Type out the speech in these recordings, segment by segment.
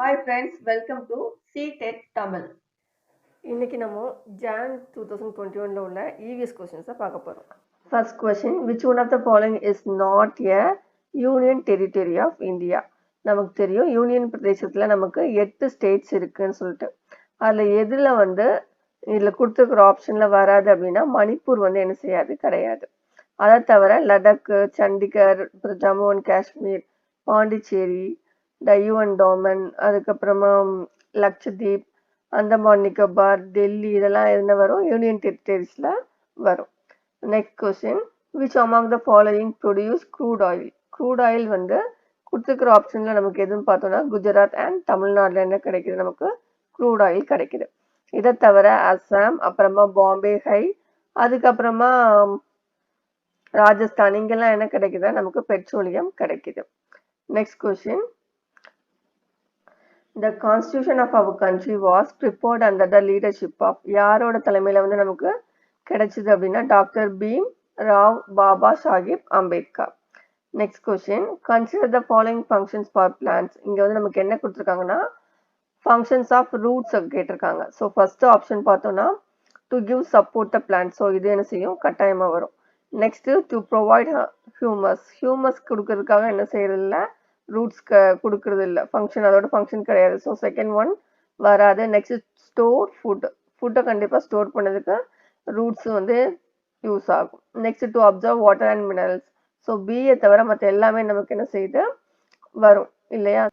Hi friends, welcome to CTET Tamil. இன்னைக்கு நம்ம Jan 2021 உள்ள EVS questions பார்க்க போறோம். First question, which one of the following is not a union territory of India? நமக்கு தெரியும் union பிரதேசத்தில் நமக்கு 8 ஸ்டேட்ஸ் இருக்குன்னு சொல்லிட்டு அதில் எதில் இதில் கொடுத்துருக்குற ஆப்ஷனில் வராது அப்படின்னா மணிப்பூர் என்ன செய்யாது கிடையாது. அதை தவிர லடாக்கு, சண்டிகர், ஜம்மு அண்ட் காஷ்மீர், பாண்டிச்சேரி, டையூ அண்ட் டாமன், அதுக்கப்புறமா லக்ஷதீப், அந்தமான் நிக்கோபார், டெல்லி இதெல்லாம் என்ன வரும்? யூனியன் டெரிட்டரிஸில் வரும். Next question, which among the following produce crude oil? Crude oil கொடுத்துருக்குற ஆப்ஷனில் நமக்கு எதுன்னு பார்த்தோம்னா குஜராத் அண்ட் தமிழ்நாட்டில் என்ன கிடைக்குது? நமக்கு க்ரூட் ஆயில் கிடைக்குது. இதை தவிர அஸ்ஸாம், அப்புறமா பாம்பே ஹை, அதுக்கப்புறமா ராஜஸ்தான் இங்கெல்லாம் என்ன கிடைக்குதா? நமக்கு பெட்ரோலியம் கிடைக்குது. Next question, the constitution of our country was prepared under the leadership of யாரோட தலைமையில நமக்கு கிடைச்சது அப்படின்னா doctor Bhim Rao Baba Saheb Ambedkar. Next question, consider the following functions for plants. இங்க நமக்கு என்ன கொடுத்துருக்காங்கன்னா ஃபங்க்ஷன்ஸ் ஆஃப் ரூட்ஸ் கேட்டிருக்காங்க. ஸோ ஃபர்ஸ்ட் ஆப்ஷன் பார்த்தோம்னா to give support the plant. So இது என்ன செய்யும்? கட்டாயமாக வரும். நெக்ஸ்ட் டு ப்ரொவைட் ஹியூமஸ் கொடுக்கறதுக்காக என்ன செய்யறதில்ல? ரூட்ஸ் கொடுக்கறது இல்லை. ஃபங்க்ஷன் அதோட ஃபங்க்ஷன் கிடையாது. ஸோ செகண்ட் ஒன் வராது. நெக்ஸ்ட் ஸ்டோர் ஃபுட்டை கண்டிப்பாக ஸ்டோர் பண்ணதுக்கு ரூட்ஸ் யூஸ் ஆகும். Next to absorb water and minerals. So பியை தவிர மற்ற எல்லாமே நமக்கு என்ன செய்யுது? வரும் இல்லையா?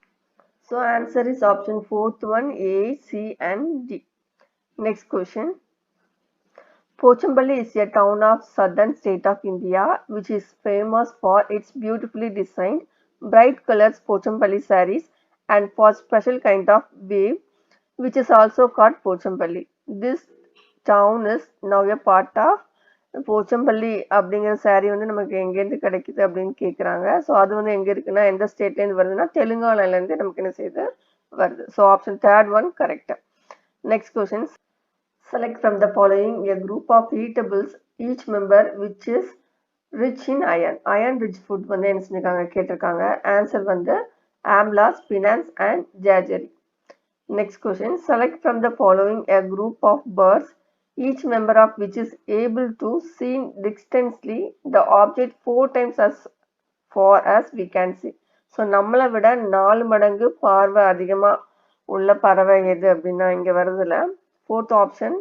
So answer is option fourth one, A, C and D. Next question, Pochampally is a town of southern state of India which is famous for its beautifully designed bright colors Pochampally sarees and for special kind of weave which is also called Pochampally. This town is now a part of Pochampalli அப்படிங்கிற sorry நமக்கு எங்கேருந்து கிடைக்குது அப்படின்னு கேட்குறாங்க. So அது எங்கே இருக்குன்னா எந்த ஸ்டேட்லேருந்து வருதுன்னா தெலுங்கானாலேருந்து நமக்கு என்ன செய்யுது? வருது. So option third one correct. Next question, select from the following a group of eatables each member which is rich in iron. Iron rich food என்ன செஞ்சிருக்காங்க கேட்டிருக்காங்க. Answer amla, spinach and jaggery. Next question, select from the following a group of birds each member of which is able to see distantly the object 4 times as far as we can see. So நம்மளை விட 4 மடங்கு பார்வை அதிகமாக உள்ள பறவை எது அப்படின்னா இங்கே வருதுல fourth option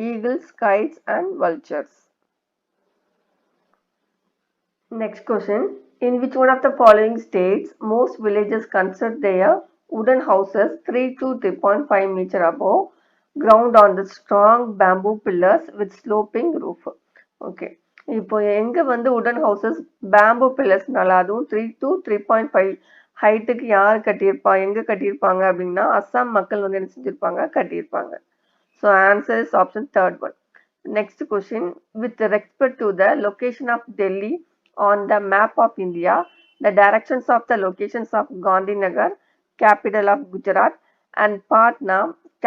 eagles, kites and vultures. Next question, in which one of the following states most villages construct their wooden houses 3 to 3.5 meter above ground on the strong bamboo pillars with sloping roof? Okay, இப்போ எங்க wooden houses bamboo pillars அதுவும் 3 to 3.5 ஹைட்டுக்கு யார் கட்டியிருப்பா எங்க கட்டியிருப்பாங்க அப்படின்னா அஸ்ஸாம் மக்கள் என்ன செஞ்சிருப்பாங்க? கட்டியிருப்பாங்க. So answer is option third one. Next question, with respect to the location of Delhi on the map of India, the directions of the locations of Gandhinagar, capital of Gujarat, and Patna,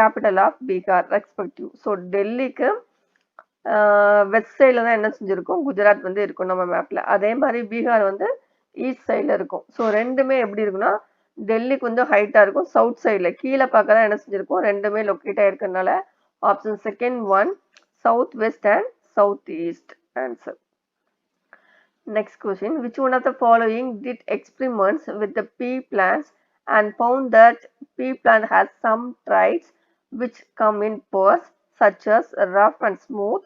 capital of Bihar, respective. So டெல்லிக்கு west சைடில் தான் என்ன செஞ்சுருக்கும்? குஜராத் இருக்கும் நம்ம மேப்பில். அதே மாதிரி Bihar east சைடில் இருக்கும். ஸோ ரெண்டுமே எப்படி இருக்குன்னா டெல்லிக்கு ஹைட்டாக இருக்கும். சவுத் சைடில் கீழே பார்க்க தான் என்ன செஞ்சுருக்கும்? ரெண்டுமே locate ஆகிருக்கனால option second one, southwest and southeast answer. Next question, which one of the following did experiments with the pea plants and found that pea plant has some traits which come in pairs such as rough and smooth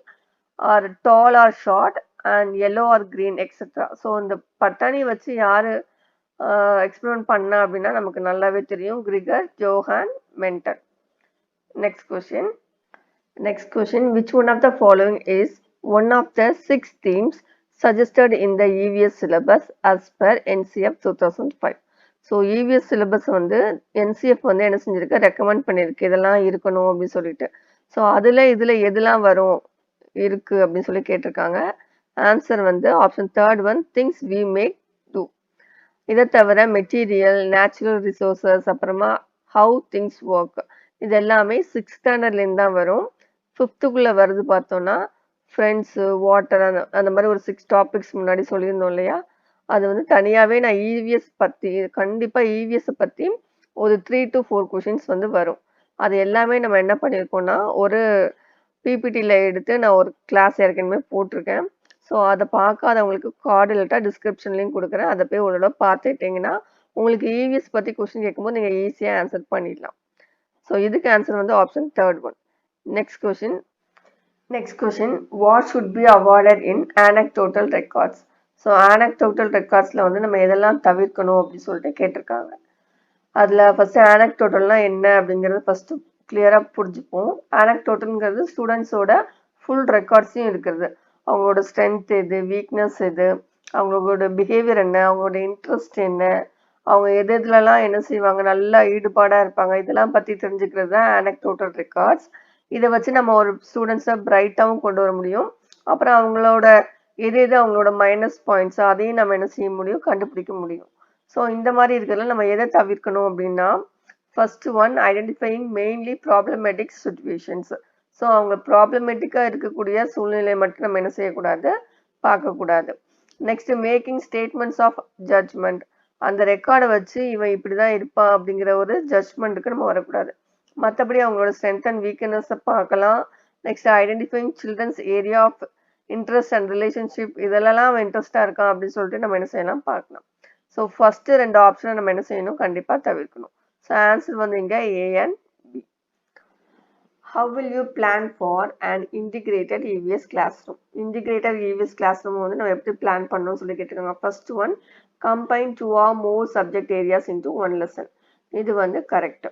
or tall or short and yellow or green etc. So இந்த பட்டாணி வச்சு யாரு experiment பண்ணா அப்படின்னா நமக்கு நல்லாவே தெரியும், Gregor Johann Mendel. Next question, Next question, which one of the following is one of the 6 themes suggested in the EVS syllabus as per NCF 2005? So EVS syllabus NCF என்ன செஞ்சிருக்கு? ரெக்கமெண்ட் பண்ணியிருக்கு இதெல்லாம் இருக்கணும் அப்படின்னு சொல்லிட்டு. ஸோ இதில் எதெல்லாம் வரும் இருக்கு அப்படின்னு சொல்லி கேட்டிருக்காங்க. Answer option third one, things we make do. இதை தவிர மெட்டீரியல், நேச்சுரல் ரிசோர்சஸ், அப்புறமா ஹவு திங்ஸ் ஒர்க், இது எல்லாமே 6th ஸ்டாண்டர்ட்லேருந்து தான் வரும். 5th வருது பார்த்தோன்னா ஃப்ரெண்ட்ஸு, வாட்டர், அந்த மாதிரி ஒரு 6 டாபிக்ஸ் முன்னாடி சொல்லியிருந்தோம் இல்லையா? அது தனியாகவே நான் இவிஎஸ் பற்றி கண்டிப்பாக இவிஎஸ்ஸை பற்றி ஒரு 3 to 4 கொஷின்ஸ் வந்து வரும். அது எல்லாமே நம்ம என்ன பண்ணியிருக்கோம்னா, ஒரு பிபிடியில் எடுத்து நான் ஒரு கிளாஸ் ஏற்கனவே போட்டிருக்கேன். ஸோ அதை பார்க்காதவங்களுக்கு கார்டு இல்லாட்டா டிஸ்கிரிப்ஷன்லேயும் கொடுக்குறேன். அதை போய் ஒரு தடவை பார்த்துட்டிங்கன்னா உங்களுக்கு இவிஎஸ் பற்றி கொஷின் கேட்கும்போது நீங்கள் ஈஸியாக ஆன்சர் பண்ணிடலாம். ஸோ இதுக்கு ஆன்சர் வந்து option third one. Next question what should be avoided in anecdotal records? So anecdotal ரெக்கார்ட்ஸில் வந்து நம்ம எதெல்லாம் தவிர்க்கணும் அப்படின்னு சொல்லிட்டு கேட்டிருக்காங்க. அதில் ஃபஸ்ட்டு anecdotalனா என்ன அப்படிங்கிறது ஃபஸ்ட்டு கிளியராக புரிஞ்சுப்போம். anecdotalங்கிறது ஸ்டூடெண்ட்ஸோட ஃபுல் ரெக்கார்ட்ஸையும் இருக்கிறது. அவங்களோட ஸ்ட்ரென்த் எது, வீக்னஸ் எது, அவங்களோட பிஹேவியர் என்ன, அவங்களோட இன்ட்ரெஸ்ட் என்ன, அவங்க எதுலலாம் என்ன செய்வாங்க, நல்லா ஈடுபாடாக இருப்பாங்க, இதெல்லாம் பற்றி தெரிஞ்சுக்கிறது தான் anecdotal ரெக்கார்ட்ஸ். இதை வச்சு நம்ம ஒரு ஸ்டூடெண்ட்ஸை பிரைட்டாகவும் கொண்டு வர முடியும். அப்புறம் அவங்களோட எது அவங்களோட மைனஸ் பாயிண்ட்ஸ் அதையும் நம்ம என்ன செய்ய முடியும், கண்டுபிடிக்க முடியும். ஸோ இந்த மாதிரி இருக்கிறதுல நம்ம எதை தவிர்க்கணும் அப்படின்னா, first one identifying mainly problematic situations. So அவங்க ப்ராப்ளமேட்டிக்காக இருக்கக்கூடிய சூழ்நிலையை மட்டும் நம்ம என்ன செய்யக்கூடாது, பார்க்கக்கூடாது. Next making statements of judgement. அந்த ரெக்கார்டை வச்சு இவன் இப்படி தான் இருப்பான் அப்படிங்கிற ஒரு ஜட்ஜ்மெண்ட்டுக்கு நம்ம வரக்கூடாது. மற்றபடி அவங்களோட ஸ்ட்ரென்த் அண்ட் வீக்னஸை பார்க்கலாம். Next identifying children's area of interest and relationship, இதெல்லாம் அவன் இன்ட்ரெஸ்டாக இருக்கான் அப்படின்னு சொல்லிட்டு நம்ம என்ன செய்யலாம் பார்க்கலாம். ஸோ ஃபஸ்ட்டு 2 ஆப்ஷனை நம்ம என்ன செய்யணும், கண்டிப்பாக தவிர்க்கணும். ஸோ ஆன்சர் வந்து இங்கே A and B. How will you plan for an integrated EVS classroom? Integrated EVS classroom வந்து நம்ம எப்படி பிளான் பண்ணணும்னு சொல்லி கேட்டிருக்காங்க. First one combine 2 or more subject areas into one lesson. இது வந்து கரெக்ட்.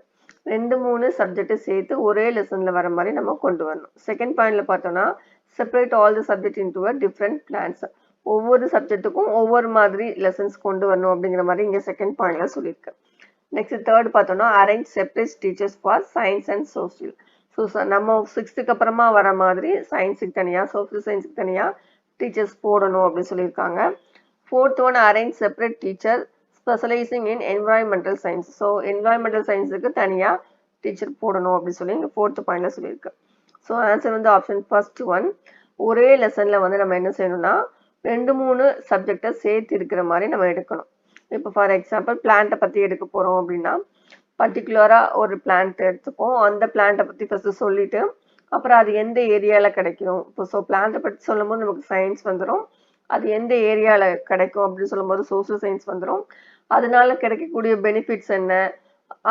2-3 சப்ஜெக்டை சேர்த்து ஒரே லெசனில் வர மாதிரி நம்ம கொண்டு வரணும். செகண்ட் பாயிண்டில் பார்த்தோன்னா separate all the subject into a different plans. ஒவ்வொரு சப்ஜெக்ட்டுக்கும் ஒவ்வொரு மாதிரி லெசன்ஸ் கொண்டு வரணும் அப்படிங்கிற மாதிரி இங்கே செகண்ட் பாயிண்ட்ல சொல்லியிருக்கு. நெக்ஸ்ட் தேர்ட் பார்த்தோன்னா arrange separate teachers for science and social. So நம்ம 6th அப்புறமா வர மாதிரி சயின்ஸுக்கு தனியாக, சோசியல் சயின்ஸுக்கு தனியாக டீச்சர்ஸ் போடணும் அப்படின்னு சொல்லியிருக்காங்க. Fourth one arrange separate teacher specializing in environmental science. So environmental சயின்ஸுக்கு தனியாக டீச்சர் போடணும் அப்படின்னு சொல்லி இங்கே 4th பாயிண்ட்ல சொல்லியிருக்கு. ஸோ ஆன்சர் வந்து ஆப்ஷன் ஃபர்ஸ்ட் ஒன். ஒரே லெசனில் வந்து நம்ம என்ன செய்யணும்னா 2-3 சப்ஜெக்டை சேர்த்து இருக்கிற மாதிரி நம்ம எடுக்கணும். இப்போ ஃபார் எக்ஸாம்பிள் பிளான்ட்டை பற்றி எடுக்க போகிறோம் அப்படின்னா பர்டிகுலராக ஒரு பிளான்ட் எடுத்துப்போம். அந்த பிளான்ட்டை பற்றி ஃபஸ்ட்டு சொல்லிவிட்டு அப்புறம் அது எந்த ஏரியாவில் கிடைக்கும். இப்போ ஸோ பிளான்ட்டை பற்றி சொல்லும் போது நமக்கு சயின்ஸ் வந்துடும். அது எந்த ஏரியாவில் கிடைக்கும் அப்படின்னு சொல்லும்போது சோசியல் சயின்ஸ் வந்துடும். அதனால கிடைக்கக்கூடிய பெனிஃபிட்ஸ் என்ன,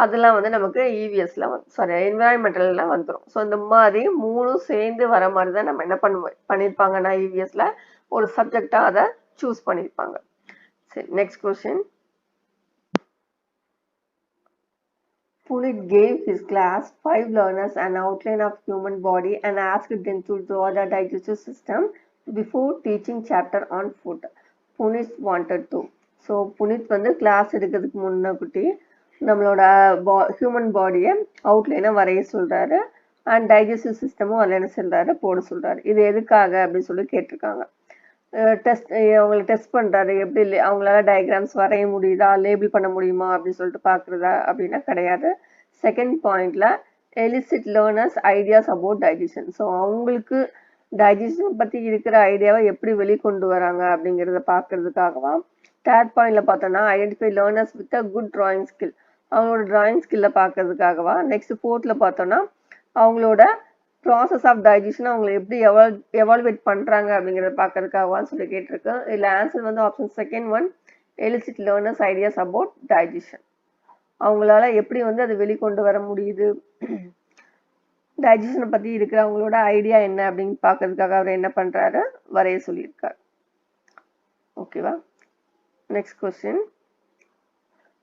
அதெல்லாம் வந்து நமக்கு இவிஎஸ்ல என்வாயன்மெண்டல்ல வந்துடும். ஸோ இந்த மாதிரி 3 சேர்ந்து வர மாதிரி தான் நம்ம என்ன பண்ணியிருப்பாங்கன்னா இவிஎஸ்ல ஒரு சப்ஜெக்டா அதை சூஸ் பண்ணியிருப்பாங்க. சரி, next question. Punit gave his class 5 learners an outline of human body and asked them to draw the digestive system before teaching chapter on food. Punit wanted to. So Punit வந்து கிளாஸ் எடுக்கிறதுக்கு முன்னாடி நம்மளோட human பாடியை அவுட்லைனாக வரைய சொல்கிறாரு. And digestive சிஸ்டமும் அதில் என்ன சொல்கிறாரு, போட சொல்கிறாரு. இது எதுக்காக அப்படின்னு சொல்லி கேட்டிருக்காங்க. அவங்களை டெஸ்ட் பண்ணுறாரு, எப்படி அவங்களால டயக்ராம்ஸ் வரைய முடியுதா, லேபிள் பண்ண முடியுமா அப்படின்னு சொல்லிட்டு பார்க்குறதா அப்படின்னா கிடையாது. செகண்ட் பாயிண்டில் elicit learners ideas about digestion. So அவங்களுக்கு டைஜஷன் பற்றி இருக்கிற ஐடியாவை எப்படி வெளிக்கொண்டு வராங்க அப்படிங்கிறத பார்க்கறதுக்காகவா. தேர்ட் பாயிண்டில் பார்த்தோன்னா identify learners with a good drawing skill. அவங்களோட டிராயிங் ஸ்கில்லை பார்க்கறதுக்காகவா. நெக்ஸ்ட் ஃபோர்த்தில் பார்த்தோன்னா அவங்களோட ப்ராசஸ் ஆஃப் டைஜஷன் அவங்களை எப்படி எவால்வேட் பண்ணுறாங்க அப்படிங்கிறத பார்க்கறதுக்காகவான்னு சொல்லி கேட்டிருக்கு. இதில் ஆன்சர் வந்து option second one elicit learners ideas about digestion. அவங்களால எப்படி வந்து அதை வெளிக்கொண்டு வர முடியுது, டைஜஷனை பற்றி இருக்கிற அவங்களோட ஐடியா என்ன அப்படின்னு பார்க்கறதுக்காக அவர் என்ன பண்ணுறாரு, வரைய சொல்லியிருக்காரு. ஓகேவா. Next question.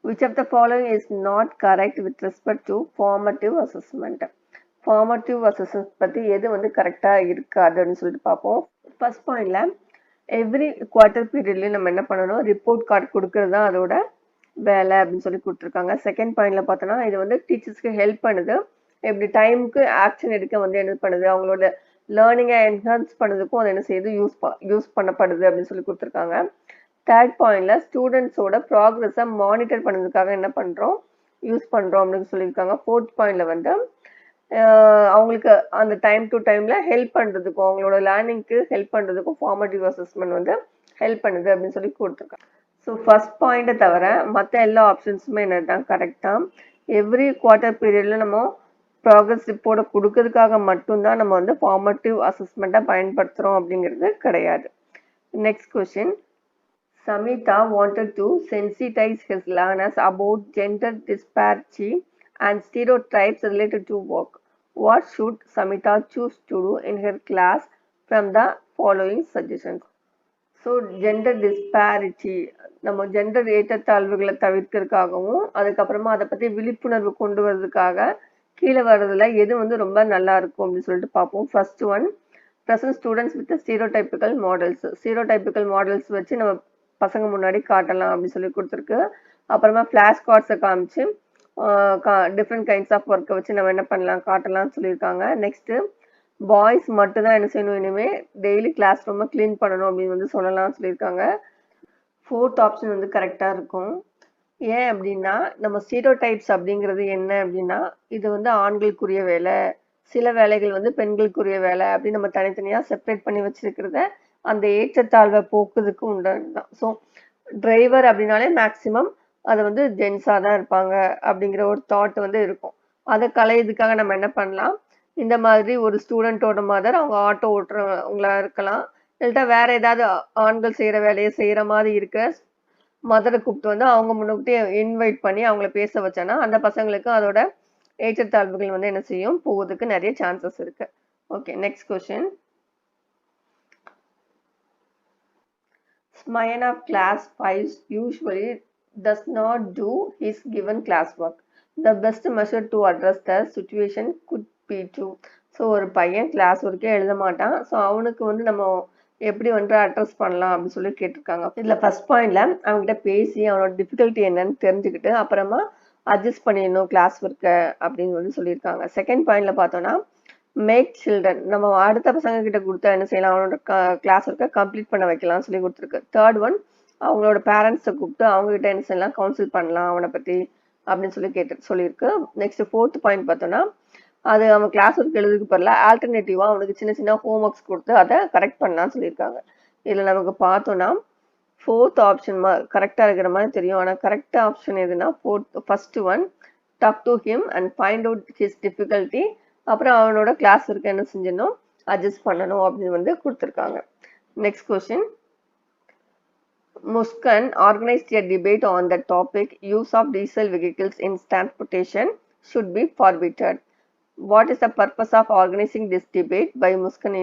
Which of the following is not correct with respect to formative assessment? Formative assessment பற்றி எது வந்து கரெக்டாக இருக்காதுன்னு சொல்லிட்டு பார்ப்போம். ஃபர்ஸ்ட் பாயிண்டில் எவ்ரி குவார்ட்டர் பீரியட்லேயும் நம்ம என்ன பண்ணணும், ரிப்போர்ட் கார்டு கொடுக்கறது தான் அதோட வேலை அப்படின்னு சொல்லி கொடுத்துருக்காங்க. செகண்ட் பாயிண்டில் பார்த்தோன்னா இது வந்து டீச்சர்ஸ்க்கு ஹெல்ப் பண்ணுது, எப்படி டைமுக்கு ஆக்ஷன் எடுக்க வந்து என்ன பண்ணுது, அவங்களோட லேர்னிங்கை என்ஹான்ஸ் பண்ணதுக்கும் அது என்ன செய்யுது, யூஸ் பண்ணப்படுது அப்படின்னு சொல்லி கொடுத்துருக்காங்க. தேர்ட் பாயிண்டில் ஸ்டூடெண்ட்ஸோட ப்ராக்ரஸை மானிட்டர் பண்ணதுக்காக என்ன பண்ணுறோம், யூஸ் பண்ணுறோம் அப்படின்னு சொல்லியிருக்காங்க. ஃபோர்த் பாயிண்டில் வந்து அவங்களுக்கு அந்த டைம் டு டைமில் ஹெல்ப் பண்ணுறதுக்கும் அவங்களோட லேர்னிங்க்கு ஹெல்ப் பண்ணுறதுக்கும் ஃபார்மேட்டிவ் அசஸ்மெண்ட் வந்து ஹெல்ப் பண்ணுது அப்படின்னு சொல்லி கொடுத்துருக்காங்க. ஸோ ஃபர்ஸ்ட் பாயிண்ட்டை தவிர மற்ற எல்லா ஆப்ஷன்ஸுமே என்ன தான் கரெக்டாக. எவ்ரி குவார்ட்டர் பீரியடில் நம்ம ப்ராக்ரஸ் ரிப்போர்ட்டை கொடுக்கறதுக்காக மட்டும்தான் நம்ம வந்து ஃபார்மேட்டிவ் அசஸ்மெண்ட்டை பயன்படுத்துகிறோம் அப்படிங்கிறது கிடையாது. Next question. Samita wanted to sensitize his learners about gender disparity and stereotypes related to work. What should Samita choose to do in her class from the following suggestions? So gender disparity, நம்ம gender ஏற்றத்தாழ்வுகளை தவிர்க்கிறதுக்காகவும் அதுக்கப்புறமா அதை பற்றி விழிப்புணர்வு கொண்டு வர்றதுக்காக கீழே வர்றதுல எது வந்து ரொம்ப நல்லா இருக்கும் அப்படின்னு சொல்லிட்டு பார்ப்போம். First one, present students with stereotypical models. Stereotypical models வச்சு நம்ம பசங்க முன்னாடி காட்டலாம் அப்படின்னு சொல்லி கொடுத்துருக்கு. அப்புறமா ஃப்ளாஷ் கார்ட்ஸை காமிச்சு டிஃப்ரெண்ட் கைண்ட்ஸ் ஆஃப் ஒர்க்கை வச்சு நம்ம என்ன பண்ணலாம் காட்டலாம்னு சொல்லியிருக்காங்க. நெக்ஸ்ட்டு பாய்ஸ் மட்டும்தான் என்ன செய்யணும், இனிமேல் டெய்லி கிளாஸ் ரூமை க்ளீன் பண்ணணும் அப்படின்னு வந்து சொல்லலாம்னு சொல்லியிருக்காங்க. ஃபோர்த் ஆப்ஷன் வந்து கரெக்டாக இருக்கும். ஏன் அப்படின்னா நம்ம ஸ்டீரியோடைப்ஸ் அப்படிங்கிறது என்ன அப்படின்னா இது வந்து ஆண்களுக்குரிய வேலை, சில வேலைகள் வந்து பெண்களுக்குரிய வேலை அப்படின்னு நம்ம தனித்தனியாக செப்பரேட் பண்ணி வச்சிருக்கிறத அந்த ஏற்றத்தாழ்வை போக்குறதுக்கு உண்டானது தான். ஸோ டிரைவர் அப்படின்னாலே மேக்சிமம் அது வந்து ஜென்ஸாக தான் இருப்பாங்க அப்படிங்கிற ஒரு தாட் வந்து இருக்கும். அதை களையிறதுக்காக நம்ம என்ன பண்ணலாம், இந்த மாதிரி ஒரு ஸ்டூடெண்ட்டோட மதர் அவங்க ஆட்டோ ஓட்டுறவங்களா இருக்கலாம், இல்லாட்டா வேற ஏதாவது ஆண்கள் செய்கிற வேலையை செய்கிற மாதிரி இருக்க மதரை கூப்பிட்டு வந்து அவங்க முன்னுக்கிட்டே இன்வைட் பண்ணி அவங்கள பேச வச்சோன்னா அந்த பசங்களுக்கு அதோட ஏற்றத்தாழ்வுகள் வந்து என்ன செய்யும் போவதுக்கு நிறைய சான்சஸ் இருக்கு. Okay, next question. Smayan of class 5 usually does not do his given classwork. The best measure to address the situation could be to. So ஒரு பையன் கிளாஸ் ஒர்க்கே எழுத மாட்டான், ஸோ அவனுக்கு வந்து நம்ம எப்படி வந்து அட்ரஸ் பண்ணலாம் அப்படின்னு சொல்லி கேட்டிருக்காங்க. இதில் ஃபர்ஸ்ட் பாயிண்ட்ல அவன்கிட்ட பேசி அவனோட டிஃபிகல்ட்டி என்னன்னு தெரிஞ்சுக்கிட்டு அப்புறமா அட்ஜஸ்ட் பண்ணிடணும் கிளாஸ் ஒர்க்கை அப்படின்னு வந்து சொல்லியிருக்காங்க. செகண்ட் பாயிண்ட்ல பார்த்தோம்னா மேக் சில்ட்ரன், நம்ம அடுத்த பசங்க கிட்ட கொடுத்தா என்ன செய்யலாம், அவனோட கிளாஸ் ஒர்க்கை கம்ப்ளீட் பண்ண வைக்கலாம் சொல்லி கொடுத்துருக்கு. தேர்ட் ஒன், அவங்களோட பேரண்ட்ஸை கூப்பிட்டு அவங்க கிட்ட என்ன செய்யலாம் கவுன்சில் பண்ணலாம் அவனை பற்றி அப்படின்னு சொல்லி சொல்லியிருக்கு. நெக்ஸ்ட் ஃபோர்த் பாயிண்ட் பார்த்தோம்னா அது அவன் கிளாஸ் ஒர்க் எழுதுக்கு பதில் ஆல்டர்னேட்டிவாக அவனுக்கு சின்ன சின்ன ஹோம் ஒர்க்ஸ் கொடுத்து அதை கரெக்ட் பண்ணலாம்னு சொல்லியிருக்காங்க. இதில் நமக்கு பார்த்தோன்னா ஃபோர்த் ஆப்ஷன் கரெக்டாக இருக்கிற மாதிரி தெரியும், ஆனால் கரெக்ட் ஆப்ஷன் எதுனா first one, talk to him and find out his difficulty, அப்புறம் அவனோட கிளாஸ் ஒர்க் என்ன செஞ்சணும் அட்ஜஸ்ட் பண்ணணும் அப்படின்னு வந்து கொடுத்துருக்காங்க. Next question. Muskan organized a debate on the topic use of diesel vehicles in transportation should be forbidden. What is the purpose of organizing this debate by Muskan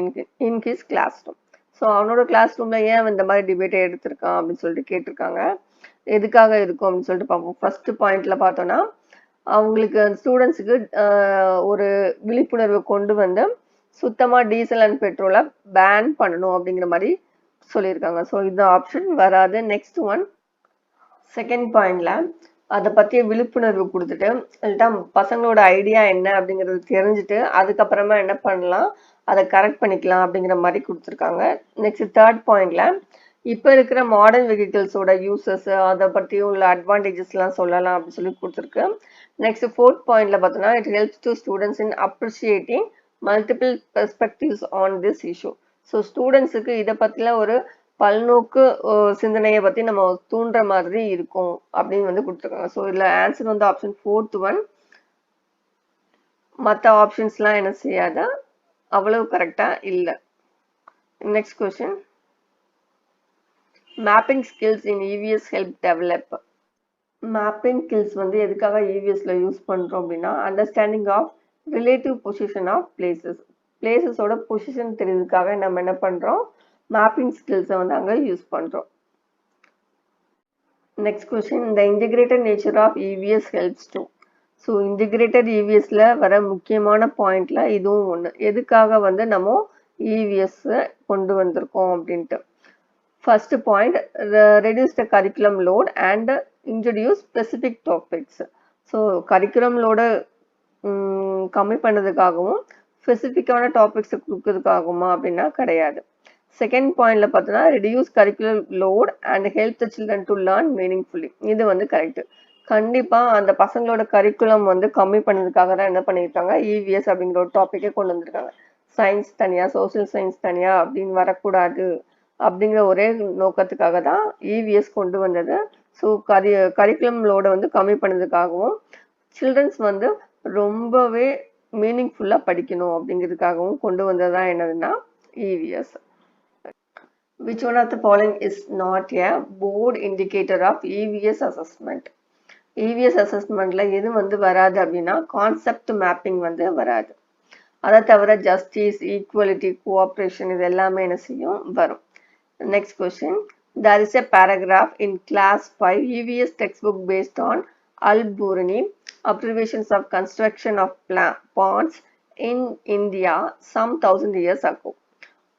in his classroom? So அவனோட class ரூம்ல ஏன் இந்த மாதிரி டிபேட்டை எடுத்திருக்கான் அப்படின்னு சொல்லிட்டு கேட்டிருக்காங்க. எதுக்காக இருக்கும் அப்படின்னு சொல்லிட்டு பார்ப்போம். ஃபர்ஸ்ட் பாயிண்ட்ல பார்த்தோம்னா அவங்களுக்கு ஸ்டூடெண்ட்ஸுக்கு ஒரு விழிப்புணர்வு கொண்டு வந்து சுத்தமாக டீசல் அண்ட் பெட்ரோலை பேன் பண்ணணும் அப்படிங்கிற மாதிரி சொல்லியிருக்காங்க. ஸோ இந்த ஆப்ஷன் வராது. நெக்ஸ்ட் ஒன், செகண்ட் பாயிண்ட்ல அதை பற்றிய விழிப்புணர்வு கொடுத்துட்டு இல்லாட்டா பசங்களோட ஐடியா என்ன அப்படிங்கிறது தெரிஞ்சுட்டு அதுக்கப்புறமா என்ன பண்ணலாம் அதை கரெக்ட் பண்ணிக்கலாம் அப்படிங்கிற மாதிரி கொடுத்துருக்காங்க. நெக்ஸ்ட் தேர்ட் பாயிண்ட்ல இப்போ இருக்கிற மாடர்ன் வெஹிக்கிள்ஸோட யூசஸ் அதை பற்றியும் உள்ள அட்வான்டேஜஸ்லாம் சொல்லலாம் அப்படின்னு சொல்லி கொடுத்துருக்கு. நெக்ஸ்ட் ஃபோர்த் பாயிண்ட்ல பார்த்தோன்னா it helps to students in appreciating multiple perspectives on this issue. So ஸ்டூடெண்ட்ஸுக்கு இதை பற்றின ஒரு பல்நோக்கு சிந்தனையை பற்றி நம்ம தூண்டுற மாதிரி இருக்கும் அப்படின்னு வந்து கொடுத்துருக்காங்க. ஸோ இதில் ஆன்சர் வந்து ஆப்ஷன் ஃபோர்த் ஒன். மற்ற ஆப்ஷன்ஸ்லாம் என்ன செய்யாத அவ்வளவு கரெக்டாக இல்லை. Next question. Mapping skills in EVS help develop. Mapping skills வந்து எதுக்காக இவிஎஸ்ல யூஸ் பண்ணுறோம் அப்படின்னா understanding of relative position of places. பிளேசஸோட பொசிஷன் தெரியுறதுக்காக நம்ம என்ன பண்ணுறோம் மேப்பிங் ஸ்கில்ஸை வந்து அங்கே யூஸ் பண்ணுறோம். Next question. இந்த integrated nature of EVS helps to. So integrated இவிஎஸ்ல வர முக்கியமான பாயிண்ட்ல இதுவும் ஒன்று. எதுக்காக வந்து நம்ம இவிஎஸ் கொண்டு வந்திருக்கோம் அப்படின்ட்டு. First point, reduce the curriculum load and introduce specific topics. So curriculum லோட கம்மி பண்ணதுக்காகவும் ஸ்பெசிஃபிக்கான டாபிக்ஸை கொடுக்கறதுக்காகுமா அப்படின்னா கிடையாது. செகண்ட் பாயிண்ட்ல பார்த்தோன்னா reduce curricular load and help the children to learn meaningfully. இது வந்து கரெக்ட். கண்டிப்பாக அந்த பசங்களோட கரிக்குலம் வந்து கம்மி பண்ணதுக்காக தான் என்ன பண்ணியிருக்காங்க இவிஎஸ் அப்படிங்கிற ஒரு டாப்பிக்கே கொண்டு வந்திருக்காங்க. சயின்ஸ் தனியாக சோசியல் சயின்ஸ் தனியாக அப்படின்னு வரக்கூடாது அப்படிங்கிற ஒரே நோக்கத்துக்காக தான் இவிஎஸ் கொண்டு வந்தது. ஸோ கரிக்குலம் லோடை வந்து கம்மி பண்ணதுக்காகவும் சில்ட்ரன்ஸ் வந்து ரொம்பவே மீனிங்ஃபுல்லாக படிக்கணும் அப்படிங்கிறதுக்காகவும் கொண்டு வந்ததான் என்னதுன்னா EVS. Which one of the following is not a board indicator of EVS assessment? EVS assessmentல எது வந்து வராது அப்படின்னா கான்செப்ட் மேப்பிங் வந்து வராது. அதை தவிர ஜஸ்டிஸ், ஈக்குவலிட்டி, கோஆப்ரேஷன் இது எல்லாமே என்ன செய்யும் வரும். Next question. There is a paragraph in class 5 EVS textbook based on Al-Burni observations of construction of ponds in India some 1000 years ago.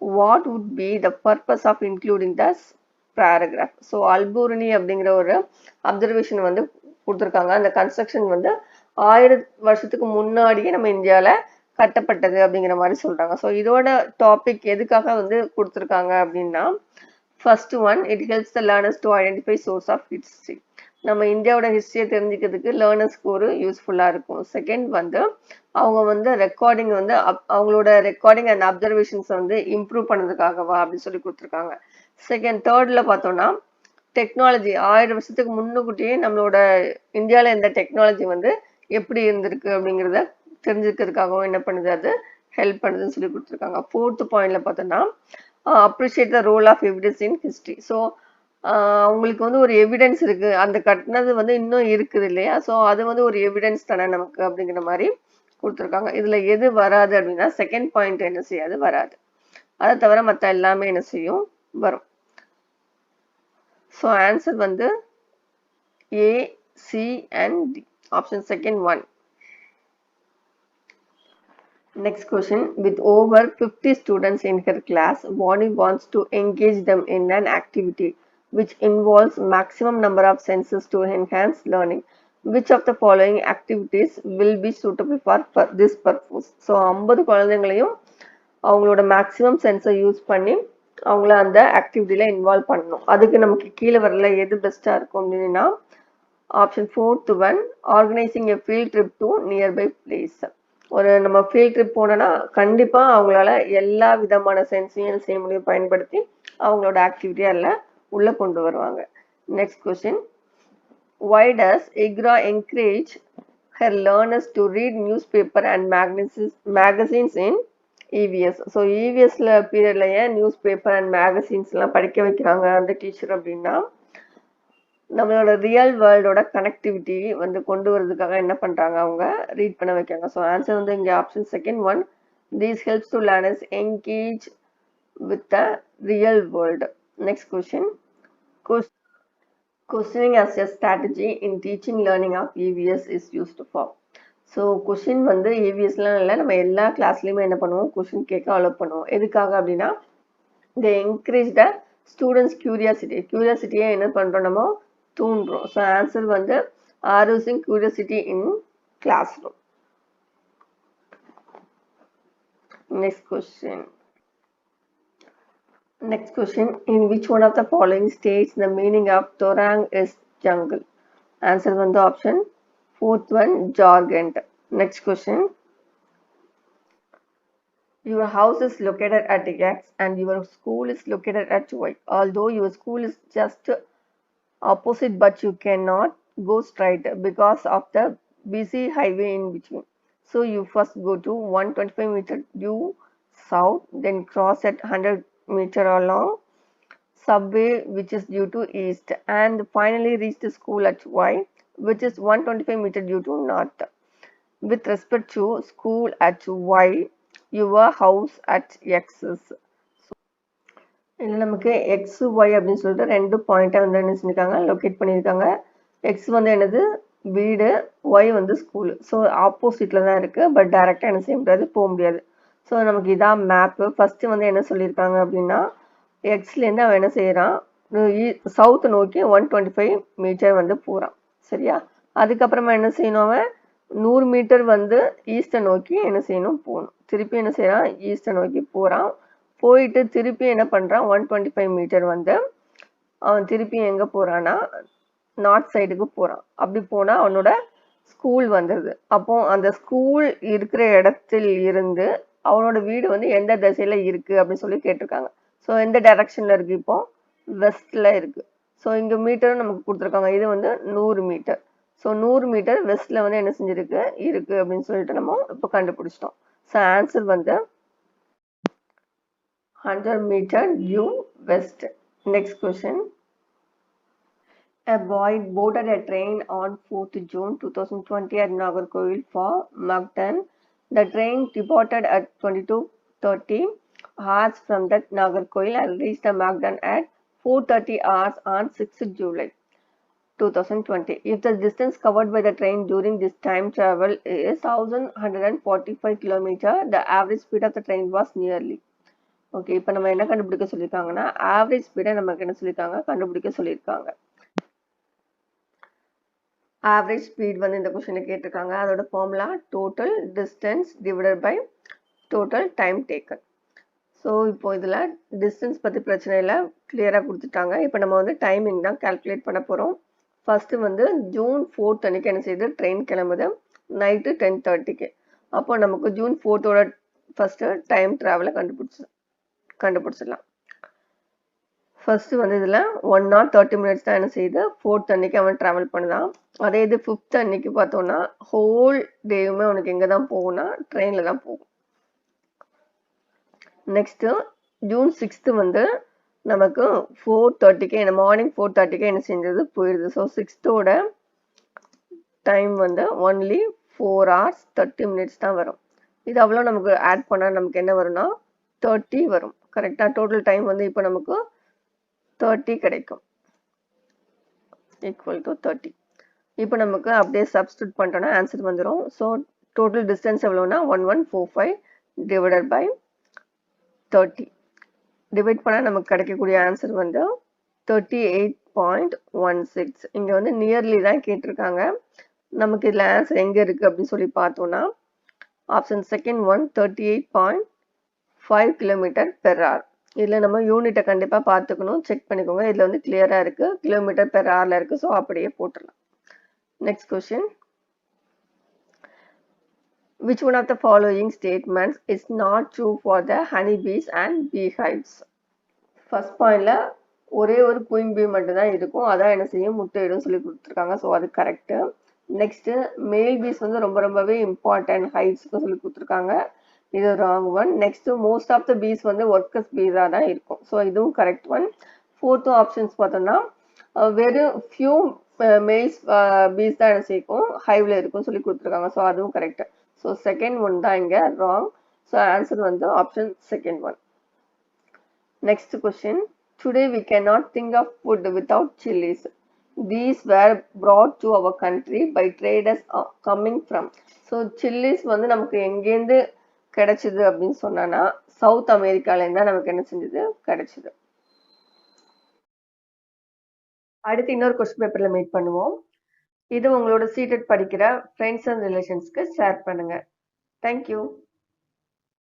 What would be the purpose of including this paragraph? So Al-Burni அப்படிங்கிற ஒரு observation வந்து கொடுத்துருக்காங்க. அந்த construction வந்து 1000 வருஷத்துக்கு முன்னாடியே நம்ம இந்தியாவில் கட்டப்பட்டது அப்படிங்கிற மாதிரி சொல்றாங்க. ஸோ இதோட டாபிக் எதுக்காக வந்து கொடுத்துருக்காங்க அப்படின்னா, first one, it helps the learners to identify source of history. நம்ம இந்தியாவோட ஹிஸ்ட்ரியை தெரிஞ்சுக்கிறதுக்கு லேர்னர்ஸ்க்கு ஒரு யூஸ்ஃபுல்லாக இருக்கும். செகண்ட் வந்து அவங்க வந்து ரெக்கார்டிங் வந்து அவங்களோட ரெக்கார்டிங் அண்ட் அப்சர்வேஷன்ஸ் வந்து இம்ப்ரூவ் பண்ணதுக்காகவா அப்படின்னு சொல்லி கொடுத்துருக்காங்க. தேர்ட்ல பார்த்தோம்னா டெக்னாலஜி 1000 வருஷத்துக்கு முன்னுக்கூட்டியே நம்மளோட இந்தியாவில் இந்த டெக்னாலஜி வந்து எப்படி இருந்திருக்கு அப்படிங்கிறத தெரிஞ்சுக்கிறதுக்காகவும் என்ன பண்ணுது, அது ஹெல்ப் பண்ணுதுன்னு சொல்லி கொடுத்துருக்காங்க. ஃபோர்த் பாயிண்ட்ல பார்த்தோம்னா appreciate the role of evidence in history. So அவங்களுக்கு வந்து ஒரு எவிடன்ஸ் இருக்கு, அந்த கட்டினது வந்து இன்னும் இருக்குது இல்லையா, ஸோ அது வந்து ஒரு எவிடன்ஸ் தானே நமக்கு அப்படிங்கிற மாதிரி கொடுத்துருக்காங்க. இதுல எது வராது அப்படின்னா செகண்ட் பாயிண்ட் என்ன செய்யாது, வராது. அதை தவிர மற்ற எல்லாமே என்ன செய்யும், வரும். ஸோ ஆன்சர் வந்து A, C and D. Option second 1. Next question. With over 50 students in her class, Bonnie wants to engage them in an activity which involves maximum number of senses to enhance learning. Which of the following activities will be suitable for this purpose? So 50 குழந்தைங்களையும் அவங்களோட maximum சென்ஸை use பண்ணி அவங்கள அந்த ஆக்டிவிட்டியில involve பண்ணணும். அதுக்கு நமக்கு கீழே வரல எது பெஸ்டா இருக்கும் அப்படின்னா option 4th one, organising a field trip to nearby place. ஒரு நம்ம ஃபீல்ட் ட்ரிப் போனோம்னா கண்டிப்பா அவங்களால எல்லா விதமான சென்ஸையும் செய்ய பயன்படுத்தி அவங்களோட ஆக்டிவிட்டியா அதில் உள்ள கொண்டு வருவாங்க. Next question. Why does IGRA encourage her learners to read newspaper and magazines in EVS? So EVSல பீரியட்ல ஏன் நியூஸ் பேப்பர் அண்ட் மேகசின்ஸ்லாம் படிக்க வைக்கிறாங்க அந்த டீச்சர் அப்படின்னா, நம்மளோட ரியல் வேர்ல்டோட கனெக்டிவிட்டி வந்து கொண்டு வரதுக்காக என்ன பண்றாங்க, அவங்க ரீட் பண்ண வைக்காங்க. ஸோ ஆன்சர் வந்து இங்கே option second 1. These helps to learners engage with the real world. Next question. Questioning as a strategy in teaching learning of EVS is used for. So question வந்து EVSலாம் இல்லை, நம்ம எல்லா கிளாஸ்லையுமே என்ன பண்ணுவோம், கொஷின் கேட்க அலோவ் பண்ணுவோம். எதுக்காக அப்படின்னா they encourage the students கியூரியாசிட்டியை என்ன பண்றோம், நம்ம தூண்டுறோம். ஸோ ஆன்சர் வந்து arousing curiosity in classroom. Next question. In which one of the following states the meaning of Torang is jungle? Answer வந்து option 4th one, Jharkhand. Next question. Your house is located at X and your school is located at Y. Although your school is just opposite, but you cannot go straight because of the busy highway in between. So you first go to 125 meter due south, then cross at 100 meter along subway which is due to east, and finally reach the school at Y, which is 125 meter due to north. With respect to school at Y, your house at X is. இதில் நமக்கு X Y அப்படின்னு சொல்லிட்டு 2 பாயிண்ட்டை வந்து என்ன செஞ்சுருக்காங்க, locate பண்ணியிருக்காங்க. X வந்து என்னது, வீடு, ஒய் வந்து ஸ்கூலு. ஸோ ஆப்போசிட்டில் தான் இருக்குது, பட் டைரெக்டாக என்ன செய்ய முடியாது, போக முடியாது. ஸோ நமக்கு இதான் மேப்பு. ஃபஸ்ட்டு வந்து என்ன சொல்லியிருக்காங்க அப்படின்னா, எக்ஸ்லேருந்து அவன் என்ன செய்கிறான், சவுத் நோக்கி 125 மீட்டர் வந்து போகிறான். சரியா, அதுக்கப்புறமா என்ன செய்யணும், அவன் 100 மீட்டர் வந்து ஈஸ்ட்டை நோக்கி என்ன செய்யணும், போகணும். திருப்பி என்ன செய்கிறான், ஈஸ்ட்டை நோக்கி போகிறான். போயிட்டு திருப்பி என்ன பண்ணுறான், 125 மீட்டர் வந்து அவன் திருப்பி எங்கே போகிறான்னா நார்த் சைடுக்கு போகிறான். அப்படி போனால் அவனோட ஸ்கூல் வந்துடுது. அப்போ அந்த ஸ்கூல் இருக்கிற இடத்தில் இருந்து அவனோட வீடு வந்து எந்த திசையில் இருக்குது அப்படின்னு சொல்லி கேட்டிருக்காங்க. ஸோ எந்த டைரக்ஷனில் இருக்குது, இப்போ வெஸ்ட்டில் இருக்குது. ஸோ இங்கே மீட்டரும் நமக்கு கொடுத்துருக்காங்க, இது வந்து 100 மீட்டர். ஸோ 100 மீட்டர் வெஸ்ட்டில் வந்து என்ன செஞ்சிருக்கு இருக்குது அப்படின்னு சொல்லிட்டு நம்ம இப்போ கண்டுபிடிச்சிட்டோம். ஸோ ஆன்சர் வந்து 100 meter due west. Next question. A boy boarded a train on 4th June 2020 at Nagarkoil for Magdan. The train departed at 22:30 hours from that Nagarkoil and reached the Magdan at 4:30 hours on 6th July 2020. If the distance covered by the train during this time travel is 1145 km, the average speed of the train was nearly. Okay, இப்போ நம்ம என்ன கண்டுபிடிக்க சொல்லியிருக்காங்கன்னா average ஸ்பீடை நமக்கு என்ன சொல்லியிருக்காங்க கண்டுபிடிக்க சொல்லியிருக்காங்க. ஆவரேஜ் ஸ்பீட் வந்து இந்த கொஸ்டினை கேட்டிருக்காங்க. அதோட formula total distance divided by total time taken. So இப்போ இதில் டிஸ்டன்ஸ் பற்றி பிரச்சனை இல்லை, கிளியராக கொடுத்துட்டாங்க. இப்போ நம்ம வந்து டைமிங் தான் கால்குலேட் பண்ண போகிறோம். ஃபஸ்ட்டு வந்து June 4th அன்னைக்கு என்ன செய்யுது ட்ரெயின் கிளம்புது நைட்டு 10:30க்கு. அப்போ நமக்கு June 4th ஃபஸ்ட்டு டைம் ட்ராவலை கண்டுபிடிச்சிடலாம். ஃபர்ஸ்ட் வந்து இதில் 1 hour 30 minutes தான் என்ன செய்யுது 4th அன்னைக்கு அவன் ட்ராவல் பண்ணுதான். அதே இது 5th அன்னைக்கு பார்த்தோன்னா ஹோல் டேவுமே அவனுக்கு எங்கே தான் போகும்னா ட்ரெயினில் தான் போகும். நெக்ஸ்ட்டு June 6th வந்து நமக்கு 4:30க்கே மார்னிங் 4:30க்கே என்ன செஞ்சது போயிடுது. ஸோ 6th டைம் வந்து ஒன்லி 4 hours 30 minutes தான் வரும். இது அவ்வளோ நமக்கு ஆட் பண்ணால் நமக்கு என்ன வரும்னா 30 வரும். கரெக்டாக டோட்டல் டைம் வந்து இப்போ நமக்கு 30 கிடைக்கும், ஈக்குவல் டு 30. இப்போ நமக்கு அப்படியே சப்ஸ்டியூட் பண்ணிட்டோன்னா ஆன்சர் வந்துடும். ஸோ டோட்டல் டிஸ்டன்ஸ் எவ்வளோனா 1145 டிவைடட் பை 30. டிவைட் பண்ணால் நமக்கு கிடைக்கக்கூடிய ஆன்சர் வந்து 38.16. இங்கே வந்து நியர்லி தான் கேட்டிருக்காங்க. நமக்கு இதில் ஆன்சர் எங்கே இருக்குது அப்படின்னு சொல்லி பார்த்தோன்னா ஆப்ஷன் செகண்ட் ஒன் 38.5 km/h. இதில் நம்ம யூனிட்டை கண்டிப்பாக பார்த்துக்கணும், செக் பண்ணிக்கோங்க. இதில் வந்து கிளியராக இருக்குது, km/h இருக்குது. ஸோ அப்படியே போட்டுடலாம். Next question. Which one of the following statements is not true for the honeybees and beehives? First பாயிண்ட்ல ஒரே ஒரு குயின் பீ மட்டும் தான் இருக்கும், அதான் என்ன செய்யும் முட்டையிடும் சொல்லி கொடுத்துருக்காங்க. ஸோ அது கரெக்டு. நெக்ஸ்ட்டு மேல் பீஸ் வந்து ரொம்பவே இம்பார்ட்டன்ட் ஹைவ்ஸ்க்கு சொல்லி கொடுத்துருக்காங்க, இது wrong one. Next most of the piece வந்து ஒர்க்கர்ஸ் பீஸாக தான் இருக்கும். ஸோ இதுவும் கரெக்ட் ஒன். ஃபோர்த்து ஆப்ஷன்ஸ் பார்த்தோம்னா வெறும் ஃபியூ மேல்ஸ் பீஸ் தான் என்ன செய்யும் ஹைவ்ல இருக்கும் சொல்லி கொடுத்துருக்காங்க. ஸோ அதுவும் கரெக்ட். ஸோ செகண்ட் ஒன் தான் இங்கே ராங். ஸோ ஆன்சர் வந்து option second one. Next question. Today we cannot think of food without chilies. These were brought to our country by traders coming from. So chillies வந்து நமக்கு எங்கேருந்து கிடைச்சிது அப்படின்னு சொன்னா south அமெரிக்காலேருந்து தான் நமக்கு என்ன செஞ்சது கிடைச்சிது. அடுத்து இன்னொரு கொஸ்டின் பேப்பர்ல மீட் பண்ணுவோம். இது உங்களோட சீட்டட் படிக்கிற ஃப்ரெண்ட்ஸ் அண்ட் ரிலேஷன்ஸ்க்கு ஷேர் பண்ணுங்க. தேங்க்யூ.